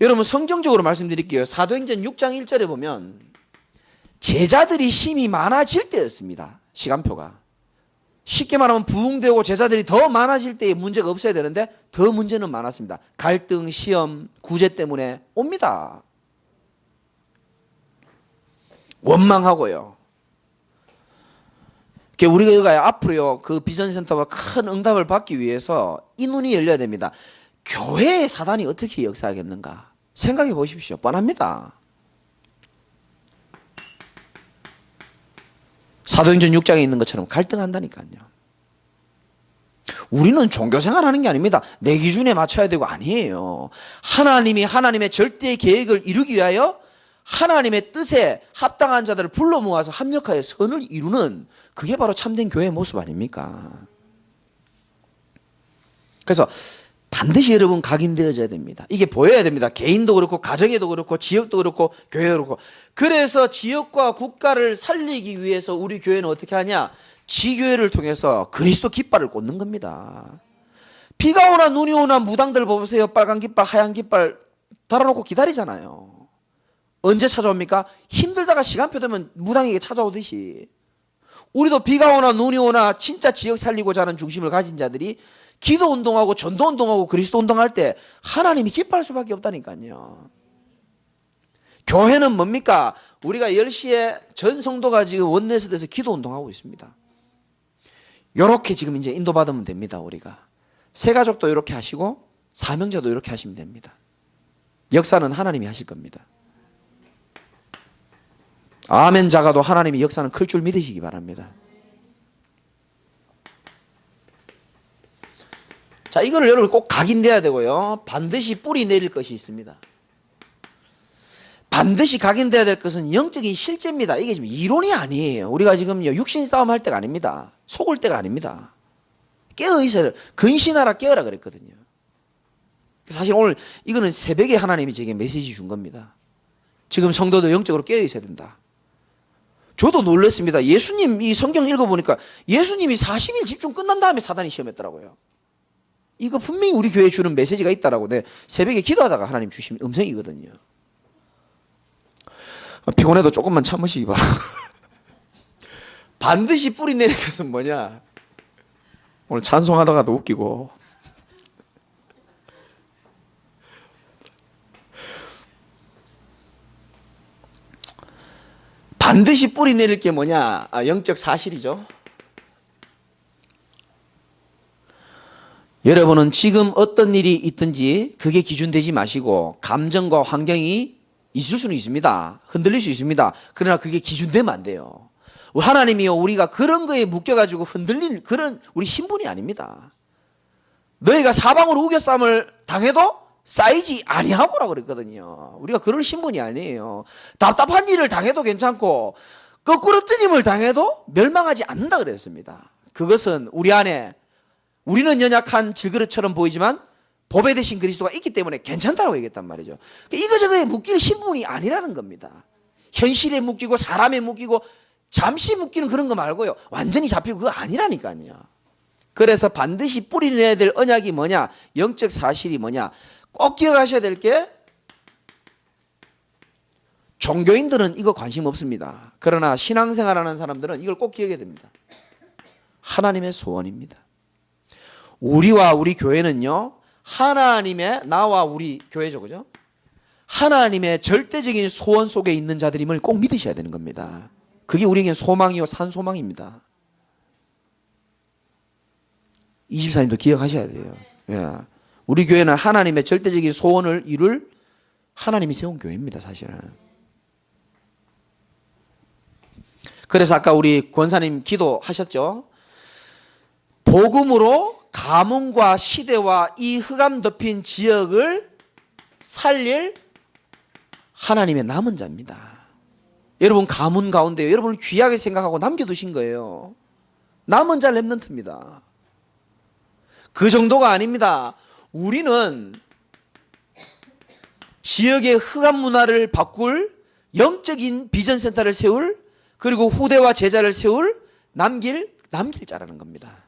여러분 성경적으로 말씀드릴게요. 사도행전 6장 1절에 보면 제자들이 힘이 많아질 때였습니다. 시간표가. 쉽게 말하면 부흥되고 제자들이 더 많아질 때에 문제가 없어야 되는데 더 문제는 많았습니다. 갈등, 시험, 구제 때문에 옵니다. 원망하고요. 우리가 앞으로요 그 비전센터가 큰 응답을 받기 위해서 이 눈이 열려야 됩니다. 교회에 사단이 어떻게 역사하겠는가 생각해 보십시오. 뻔합니다. 사도행전 6장에 있는 것처럼 갈등한다니까요. 우리는 종교생활 하는 게 아닙니다. 내 기준에 맞춰야 되고 아니에요. 하나님이 하나님의 절대 계획을 이루기 위하여 하나님의 뜻에 합당한 자들을 불러 모아서 합력하여 선을 이루는 그게 바로 참된 교회의 모습 아닙니까? 그래서 반드시 여러분 각인되어져야 됩니다. 이게 보여야 됩니다. 개인도 그렇고 가정에도 그렇고 지역도 그렇고 교회도 그렇고. 그래서 지역과 국가를 살리기 위해서 우리 교회는 어떻게 하냐? 지교회를 통해서 그리스도 깃발을 꽂는 겁니다. 비가 오나 눈이 오나 무당들 보세요. 빨간 깃발 하얀 깃발 달아놓고 기다리잖아요. 언제 찾아옵니까? 힘들다가 시간표 되면 무당에게 찾아오듯이 우리도 비가 오나 눈이 오나 진짜 지역 살리고자 하는 중심을 가진 자들이 기도 운동하고 전도 운동하고 그리스도 운동할 때 하나님이 기뻐할 수밖에 없다니까요. 교회는 뭡니까? 우리가 10시에 전 성도가 지금 원내에서 돼서 기도 운동하고 있습니다. 요렇게 지금 이제 인도받으면 됩니다. 우리가 새가족도 이렇게 하시고 사명자도 이렇게 하시면 됩니다. 역사는 하나님이 하실 겁니다. 아멘 작아도 하나님이 역사는 클 줄 믿으시기 바랍니다. 자, 이거를 여러분 꼭 각인돼야 되고요. 반드시 뿌리 내릴 것이 있습니다. 반드시 각인돼야 될 것은 영적인 실제입니다. 이게 지금 이론이 아니에요. 우리가 지금 육신 싸움 할 때가 아닙니다. 속을 때가 아닙니다. 깨어 있어야 근신하라 깨어라 그랬거든요. 사실 오늘 이거는 새벽에 하나님이 제게 메시지 준 겁니다. 지금 성도도 영적으로 깨어 있어야 된다. 저도 놀랐습니다. 예수님 이 성경 읽어보니까 예수님이 40일 집중 끝난 다음에 사단이 시험했더라고요. 이거 분명히 우리 교회에 주는 메시지가 있다라고 내 새벽에 기도하다가 하나님 주신 음성이거든요. 피곤해도 조금만 참으시기 바랍니다. 반드시 뿌리 내릴 것은 뭐냐? 오늘 찬송하다가도 웃기고 반드시 뿌리 내릴 게 뭐냐? 영적 사실이죠. 여러분은 지금 어떤 일이 있든지 그게 기준되지 마시고 감정과 환경이 있을 수는 있습니다. 흔들릴 수 있습니다. 그러나 그게 기준되면 안 돼요. 하나님이요 우리가 그런 거에 묶여가지고 흔들릴 그런 우리 신분이 아닙니다. 너희가 사방으로 우겨쌈을 당해도 쌓이지 아니하고라 그랬거든요. 우리가 그럴 신분이 아니에요. 답답한 일을 당해도 괜찮고 거꾸로 뜨님을 당해도 멸망하지 않는다 그랬습니다. 그것은 우리 안에 우리는 연약한 질그릇처럼 보이지만 보배 대신 그리스도가 있기 때문에 괜찮다고 얘기했단 말이죠. 이거저거에 묶이는 신분이 아니라는 겁니다. 현실에 묶이고 사람에 묶이고 잠시 묶이는 그런 거 말고요. 완전히 잡히고 그거 아니라니까요. 그래서 반드시 뿌리내야 될 언약이 뭐냐? 영적 사실이 뭐냐? 꼭 기억하셔야 될 게 종교인들은 이거 관심 없습니다. 그러나 신앙생활하는 사람들은 이걸 꼭 기억해야 됩니다. 하나님의 소원입니다. 우리와 우리 교회는요. 하나님의 나와 우리 교회죠. 그죠? 하나님의 절대적인 소원 속에 있는 자들임을 꼭 믿으셔야 되는 겁니다. 그게 우리에겐 소망이요 산소망입니다. 24님도 기억하셔야 돼요. 예. 우리 교회는 하나님의 절대적인 소원을 이룰 하나님이 세운 교회입니다. 사실은. 그래서 아까 우리 권사님 기도하셨죠. 복음으로 가문과 시대와 이 흑암 덮인 지역을 살릴 하나님의 남은 자입니다. 여러분 가문 가운데 여러분을 귀하게 생각하고 남겨두신 거예요. 남은 자 렘넌트입니다. 그 정도가 아닙니다. 우리는 지역의 흑암 문화를 바꿀 영적인 비전 센터를 세울 그리고 후대와 제자를 세울 남길 자라는 겁니다.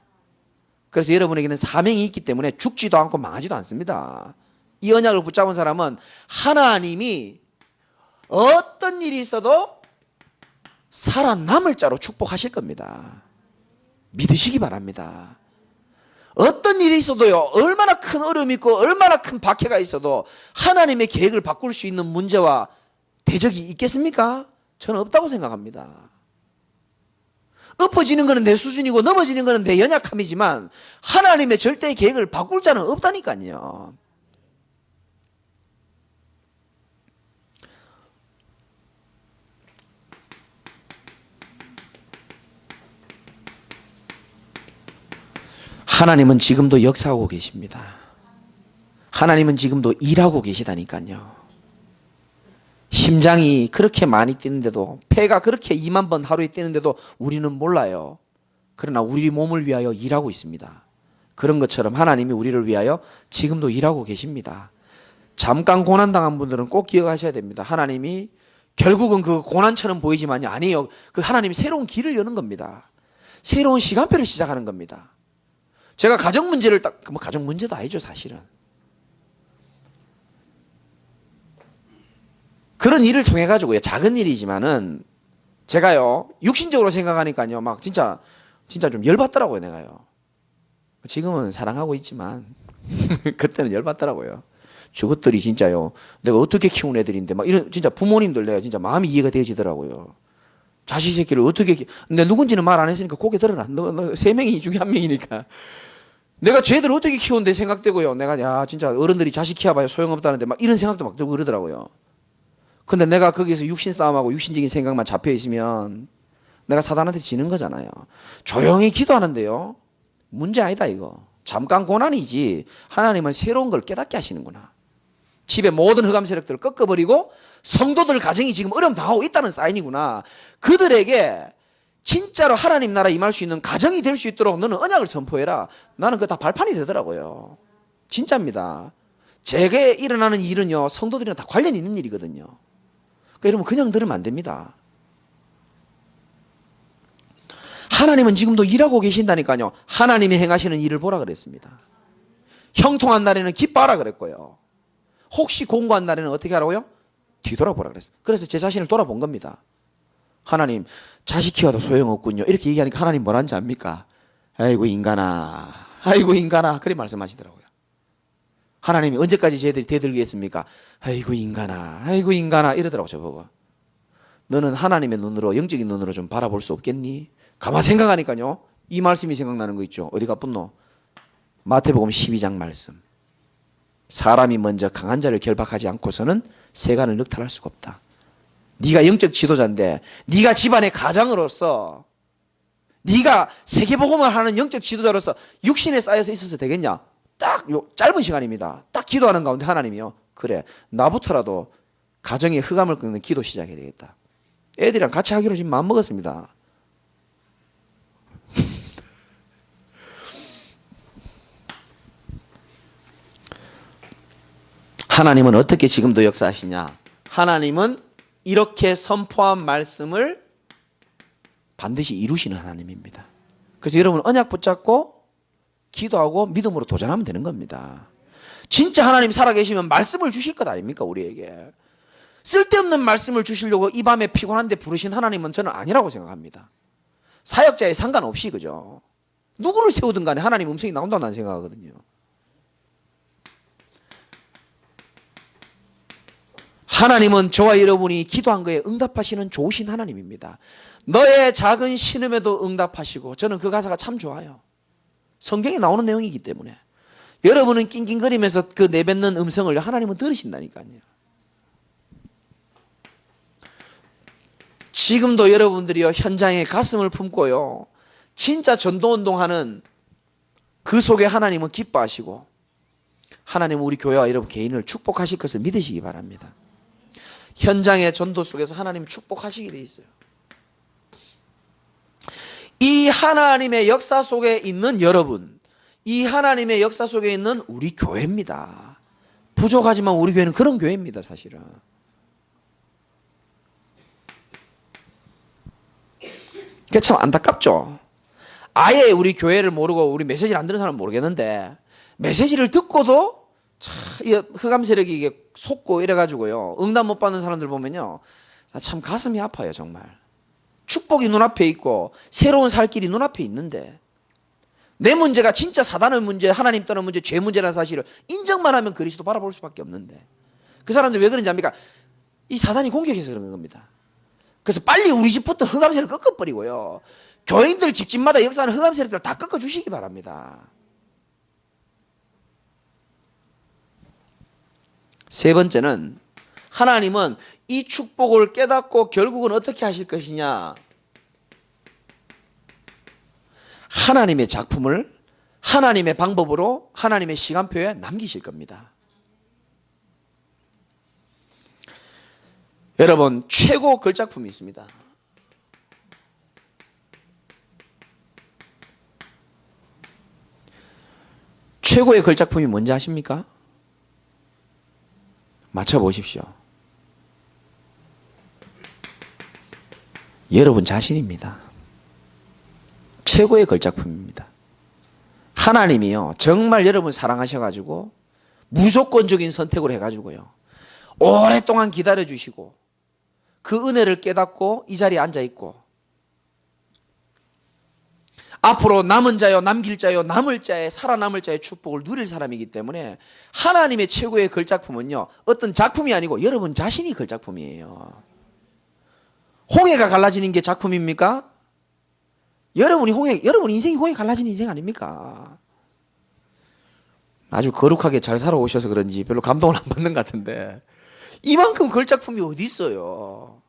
그래서 여러분에게는 사명이 있기 때문에 죽지도 않고 망하지도 않습니다. 이 언약을 붙잡은 사람은 하나님이 어떤 일이 있어도 살아남을 자로 축복하실 겁니다. 믿으시기 바랍니다. 어떤 일이 있어도요, 얼마나 큰 어려움이 있고 얼마나 큰 박해가 있어도 하나님의 계획을 바꿀 수 있는 문제와 대적이 있겠습니까? 저는 없다고 생각합니다. 엎어지는 것은 내 수준이고 넘어지는 것은 내 연약함이지만 하나님의 절대의 계획을 바꿀 자는 없다니까요. 하나님은 지금도 역사하고 계십니다. 하나님은 지금도 일하고 계시다니까요. 심장이 그렇게 많이 뛰는데도 폐가 그렇게 2만 번 하루에 뛰는데도 우리는 몰라요. 그러나 우리 몸을 위하여 일하고 있습니다. 그런 것처럼 하나님이 우리를 위하여 지금도 일하고 계십니다. 잠깐 고난당한 분들은 꼭 기억하셔야 됩니다. 하나님이 결국은 그 고난처럼 보이지만요. 아니에요. 그 하나님이 새로운 길을 여는 겁니다. 새로운 시간표를 시작하는 겁니다. 제가 가정 문제를 가정 문제도 아니죠 사실은. 그런 일을 통해 가지고요. 작은 일이지만은 제가요. 육신적으로 생각하니까요. 막 진짜 좀 열받더라고요. 내가요. 지금은 사랑하고 있지만 그때는 열받더라고요. 저것들이 진짜요. 내가 어떻게 키운 애들인데 막 이런 진짜 부모님들 내가 진짜 마음이 이해가 되지더라고요. 자식 새끼를 어떻게 근데 누군지는 말 안 했으니까 고개 들어라. 너 3명이 중에 1명이니까. 내가 쟤들 어떻게 키웠는데 생각되고요. 내가 야 진짜 어른들이 자식 키워봐야 소용없다는데 막 이런 생각도 막 들고 그러더라고요. 근데 내가 거기서 육신 싸움하고 육신적인 생각만 잡혀 있으면 내가 사단한테 지는 거잖아요. 조용히 기도하는데요. 문제 아니다 이거. 잠깐 고난이지 하나님은 새로운 걸 깨닫게 하시는구나. 집의 모든 흑암 세력들을 꺾어버리고 성도들 가정이 지금 어려움 당하고 있다는 사인이구나. 그들에게 진짜로 하나님 나라 임할 수 있는 가정이 될 수 있도록 너는 언약을 선포해라. 나는 그거 다 발판이 되더라고요. 진짜입니다. 제게 일어나는 일은요. 성도들이랑 다 관련이 있는 일이거든요. 그러니까 여러분 그냥 들으면 안 됩니다. 하나님은 지금도 일하고 계신다니까요. 하나님이 행하시는 일을 보라 그랬습니다. 형통한 날에는 기뻐하라 그랬고요. 혹시 공고한 날에는 어떻게 하라고요? 뒤돌아보라 그랬어요. 그래서 제 자신을 돌아본 겁니다. 하나님 자식 키워도 소용없군요. 이렇게 얘기하니까 하나님 뭐라는지 압니까? 아이고 인간아 그렇게 말씀하시더라고요. 하나님이 언제까지 쟤들이 대들겠습니까? 아이고 인간아 이러더라고 저보고. 너는 하나님의 눈으로 영적인 눈으로 좀 바라볼 수 없겠니? 가만 생각하니까요. 이 말씀이 생각나는 거 있죠. 어디가 뿐노? 마태복음 12장 말씀. 사람이 먼저 강한 자를 결박하지 않고서는 세간을 늑탈할 수가 없다. 네가 영적 지도자인데 네가 집안의 가장으로서 네가 세계복음을 하는 영적 지도자로서 육신에 쌓여서 있어서 되겠냐? 딱 요 짧은 시간입니다. 딱 기도하는 가운데 하나님이요. 그래 나부터라도 가정의 흑암을 꺾는 기도 시작해야 되겠다. 애들이랑 같이 하기로 지금 마음먹었습니다. 하나님은 어떻게 지금도 역사하시냐? 하나님은 이렇게 선포한 말씀을 반드시 이루시는 하나님입니다. 그래서 여러분 언약 붙잡고 기도하고 믿음으로 도전하면 되는 겁니다. 진짜 하나님 살아계시면 말씀을 주실 것 아닙니까? 우리에게 쓸데없는 말씀을 주시려고 이 밤에 피곤한데 부르신 하나님은 저는 아니라고 생각합니다. 사역자에 상관없이, 그죠? 누구를 세우든 간에 하나님 음성이 나온다고 나는 생각하거든요. 하나님은 저와 여러분이 기도한 거에 응답하시는 좋으신 하나님입니다. 너의 작은 신음에도 응답하시고, 저는 그 가사가 참 좋아요. 성경에 나오는 내용이기 때문에. 여러분은 낑낑거리면서 그 내뱉는 음성을 하나님은 들으신다니까요. 지금도 여러분들이요, 현장에 가슴을 품고요, 진짜 전도운동하는 그 속에 하나님은 기뻐하시고, 하나님은 우리 교회와 여러분 개인을 축복하실 것을 믿으시기 바랍니다. 현장의 전도 속에서 하나님 축복하시게 돼 있어요. 이 하나님의 역사 속에 있는 여러분, 이 하나님의 역사 속에 있는 우리 교회입니다. 부족하지만 우리 교회는 그런 교회입니다, 사실은. 그게 참 안타깝죠. 아예 우리 교회를 모르고 우리 메시지를 안 듣는 사람은 모르겠는데, 메시지를 듣고도 참 흑암 세력이 이게 속고 이래가지고요, 응답 못 받는 사람들 보면요, 참 가슴이 아파요. 정말 축복이 눈앞에 있고 새로운 살 길이 눈앞에 있는데, 내 문제가 진짜 사단의 문제, 하나님 떠난 문제, 죄 문제라는 사실을 인정만 하면 그리스도 바라볼 수밖에 없는데, 그 사람들 왜 그런지 압니까? 이 사단이 공격해서 그런 겁니다. 그래서 빨리 우리 집부터 흑암 세력 꺾어버리고요, 교인들 집집마다 역사하는 흑암 세력들 다 꺾어주시기 바랍니다. 세 번째는, 하나님은 이 축복을 깨닫고 결국은 어떻게 하실 것이냐? 하나님의 작품을 하나님의 방법으로 하나님의 시간표에 남기실 겁니다. 여러분, 최고 걸작품이 있습니다. 최고의 걸작품이 뭔지 아십니까? 맞춰보십시오. 여러분 자신입니다. 최고의 걸작품입니다. 하나님이요, 정말 여러분 사랑하셔가지고 무조건적인 선택을 해가지고요, 오랫동안 기다려주시고 그 은혜를 깨닫고 이 자리에 앉아있고, 앞으로 남은 자요, 남길 자요, 남을 자의, 살아남을 자의 축복을 누릴 사람이기 때문에, 하나님의 최고의 걸작품은요, 어떤 작품이 아니고 여러분 자신이 걸작품이에요. 홍해가 갈라지는 게 작품입니까? 여러분 인생이 홍해 갈라지는 인생 아닙니까? 아주 거룩하게 잘 살아오셔서 그런지 별로 감동을 안 받는 것 같은데, 이만큼 걸작품이 어디 있어요?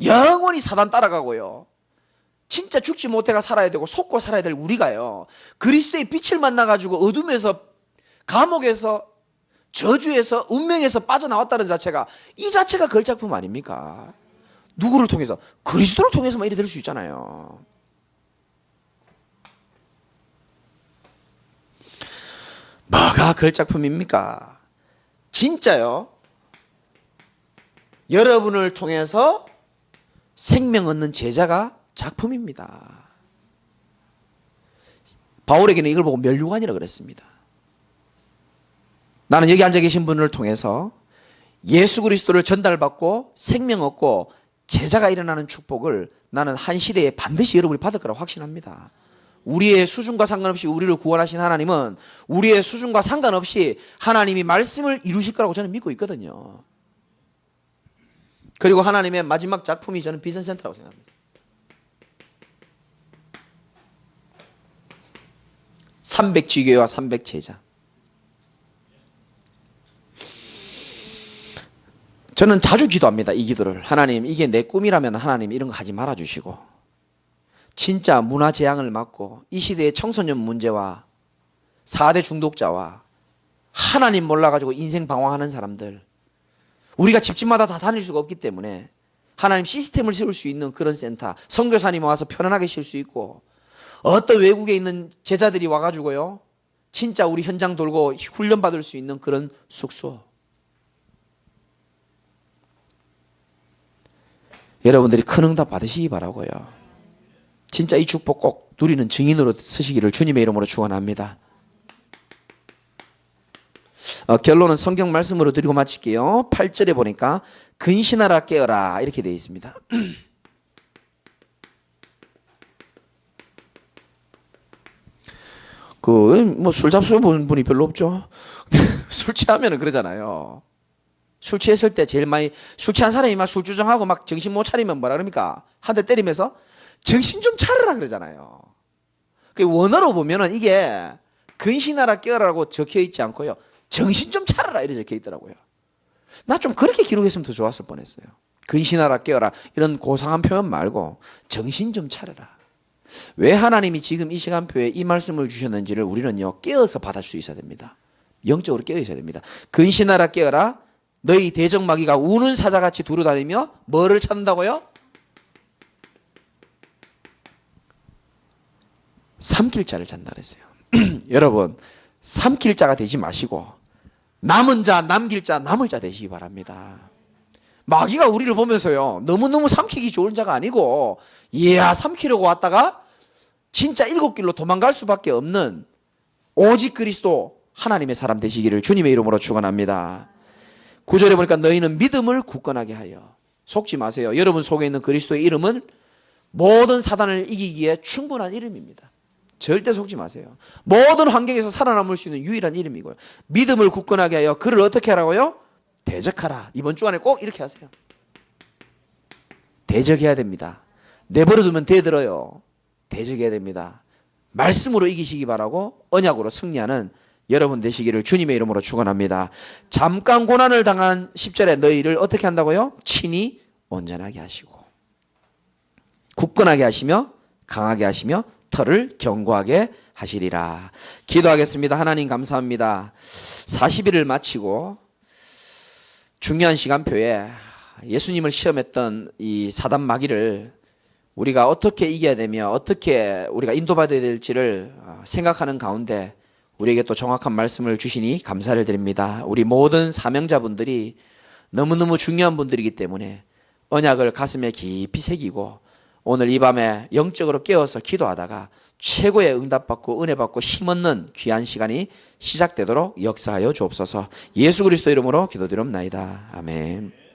영원히 사단 따라가고요, 진짜 죽지 못해가 살아야 되고 속고 살아야 될 우리가요, 그리스도의 빛을 만나가지고 어둠에서, 감옥에서, 저주에서, 운명에서 빠져나왔다는 자체가, 이 자체가 걸작품 아닙니까? 누구를 통해서? 그리스도를 통해서만 이래 될 수 있잖아요. 뭐가 걸작품입니까? 진짜요, 여러분을 통해서 생명 얻는 제자가 작품입니다. 바울에게는 이걸 보고 멸류관이라고 그랬습니다. 나는 여기 앉아 계신 분을 통해서 예수 그리스도를 전달받고 생명 얻고 제자가 일어나는 축복을 나는 한 시대에 반드시 여러분이 받을 거라고 확신합니다. 우리의 수준과 상관없이 우리를 구원하신 하나님은 우리의 수준과 상관없이 하나님이 말씀을 이루실 거라고 저는 믿고 있거든요. 그리고 하나님의 마지막 작품이 저는 비전센터라고 생각합니다. 300지교와 300제자. 저는 자주 기도합니다. 이 기도를. 하나님, 이게 내 꿈이라면 하나님 이런 거 하지 말아주시고, 진짜 문화 재앙을 막고 이 시대의 청소년 문제와 4대 중독자와 하나님 몰라가지고 인생 방황하는 사람들, 우리가 집집마다 다 다닐 수가 없기 때문에 하나님 시스템을 세울 수 있는 그런 센터, 선교사님 와서 편안하게 쉴 수 있고, 어떤 외국에 있는 제자들이 와가지고요, 진짜 우리 현장 돌고 훈련 받을 수 있는 그런 숙소. 여러분들이 큰 응답 받으시기 바라고요. 진짜 이 축복 꼭 누리는 증인으로 서시기를 주님의 이름으로 축원합니다. 결론은 성경 말씀으로 드리고 마칠게요. 8절에 보니까 근신하라 깨어라 이렇게 되어 있습니다. 술 잡수 본 분이 별로 없죠. 술 취하면은 그러잖아요. 술 취했을 때 제일 많이 술 취한 사람이 막 술주정하고 막 정신 못 차리면 뭐라 그럽니까? 한 대 때리면서 정신 좀 차려라 그러잖아요. 그 원어로 보면은 이게 근신하라 깨어라라고 적혀 있지 않고요. 정신 좀 차려라 이렇게 적혀 있더라고요. 나 좀 그렇게 기록했으면 더 좋았을 뻔했어요. 근신하라 깨어라 이런 고상한 표현 말고 정신 좀 차려라. 왜 하나님이 지금 이 시간표에 이 말씀을 주셨는지를 우리는요 깨어서 받을 수 있어야 됩니다. 영적으로 깨어 있어야 됩니다. 근신하라 깨어라. 너희 대적마귀가 우는 사자같이 두루다니며 뭐를 찾는다고요? 삼킬 자를 찾는다 그랬어요. 여러분 삼킬 자가 되지 마시고 남은 자 남길 자 남을 자 되시기 바랍니다. 마귀가 우리를 보면서요 너무너무 삼키기 좋은 자가 아니고 이야 삼키려고 왔다가 진짜 일곱 길로 도망갈 수밖에 없는 오직 그리스도 하나님의 사람 되시기를 주님의 이름으로 축원합니다. 9절에 보니까 너희는 믿음을 굳건하게 하여. 속지 마세요. 여러분 속에 있는 그리스도의 이름은 모든 사단을 이기기에 충분한 이름입니다. 절대 속지 마세요. 모든 환경에서 살아남을 수 있는 유일한 이름이고요. 믿음을 굳건하게 하여 그를 어떻게 하라고요? 대적하라. 이번 주 안에 꼭 이렇게 하세요. 대적해야 됩니다. 내버려두면 대들어요. 대적해야 됩니다. 말씀으로 이기시기 바라고 언약으로 승리하는 여러분 되시기를 주님의 이름으로 축원합니다. 잠깐 고난을 당한 10절에 너희를 어떻게 한다고요? 친히 온전하게 하시고 굳건하게 하시며 강하게 하시며 털을 견고하게 하시리라. 기도하겠습니다. 하나님 감사합니다. 40일을 마치고 중요한 시간표에 예수님을 시험했던 이 사단 마귀를 우리가 어떻게 이겨야 되며 어떻게 우리가 인도받아야 될지를 생각하는 가운데 우리에게 또 정확한 말씀을 주시니 감사를 드립니다. 우리 모든 사명자분들이 너무너무 중요한 분들이기 때문에 언약을 가슴에 깊이 새기고 오늘 이 밤에 영적으로 깨어서 기도하다가 최고의 응답받고 은혜받고 힘없는 귀한 시간이 시작되도록 역사하여 주옵소서. 예수 그리스도 이름으로 기도드립나이다. 아멘.